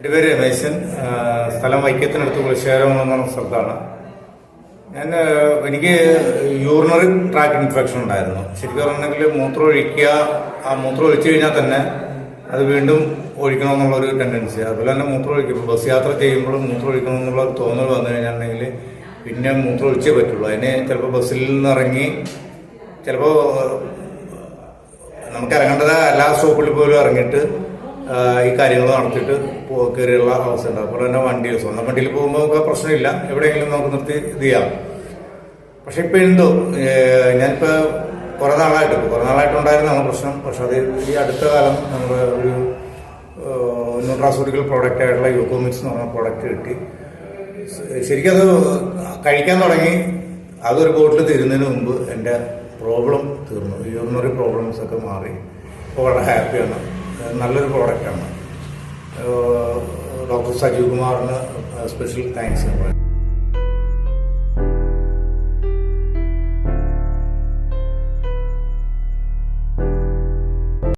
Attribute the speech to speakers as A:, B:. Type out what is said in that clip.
A: എൻ്റെ പേര് രമേശൻ. സ്ഥലം വൈക്കത്തിനടുത്ത് കുളശ്ശേരം എന്ന് പറഞ്ഞ സ്ഥലത്താണ്. എനിക്ക് യൂറിനറി ട്രാക്ട് ഇൻഫെക്ഷൻ ഉണ്ടായിരുന്നു. ശരിക്കും പറഞ്ഞെങ്കിൽ മൂത്രം ഒഴിക്കുക, ആ മൂത്രം ഒഴിച്ചു കഴിഞ്ഞാൽ തന്നെ അത് വീണ്ടും ഒഴിക്കണമെന്നുള്ളൊരു ടെൻഡൻസി. അതുപോലെ തന്നെ മൂത്രം ഒഴിക്കുമ്പോൾ ബസ് യാത്ര ചെയ്യുമ്പോഴും മൂത്രം ഒഴിക്കണമെന്നുള്ള തോന്നൽ വന്നു കഴിഞ്ഞിട്ടുണ്ടെങ്കിൽ പിന്നെ മൂത്രം ഒഴിച്ചേ പറ്റുള്ളൂ. അതിന് ചിലപ്പോൾ ബസ്സിൽ നിന്ന് ഇറങ്ങി ചിലപ്പോൾ നമുക്ക് ഇറങ്ങേണ്ടത് എല്ലാ സ്റ്റോപ്പിൽ പോലും ഇറങ്ങിയിട്ട് ഈ കാര്യങ്ങൾ നടത്തിയിട്ട് കയറിയുള്ള അവസ്ഥ ഉണ്ട്. അതുപോലെ തന്നെ സ്വന്തം വണ്ടിയിൽ പോകുമ്പോൾ നമുക്ക് പ്രശ്നമില്ല, എവിടെയെങ്കിലും നമുക്ക് നിർത്തി ഇത് ചെയ്യാം. പക്ഷെ ഇപ്പം എന്തോ ഞാനിപ്പോൾ കുറേ നാളായിട്ടുണ്ടായിരുന്നതാണ് പ്രശ്നം. പക്ഷെ അത് ഈ അടുത്ത കാലം നമ്മുടെ ഒരു ന്യൂട്രാസ്യൂട്ടിക്കൽ പ്രോഡക്റ്റ് ആയിട്ടുള്ള യൂക്കോമിക്സ് എന്ന് പറഞ്ഞ പ്രോഡക്റ്റ് കിട്ടി. ശരിക്കും അത് കഴിക്കാൻ തുടങ്ങി അതൊരു ബോട്ടിൽ തീരുന്നതിന് മുമ്പ് എൻ്റെ പ്രോബ്ലം തീർന്നു. യൂറിനറി പ്രോബ്ലംസ് ഒക്കെ മാറി. ഇപ്പോൾ വളരെ ഹാപ്പിയാണ്. നല്ലൊരു പ്രോഡക്റ്റാണ്. ഡോക്ടർ സജീവ് കുമാറിന് സ്പെഷ്യൽ താങ്ക്സ്.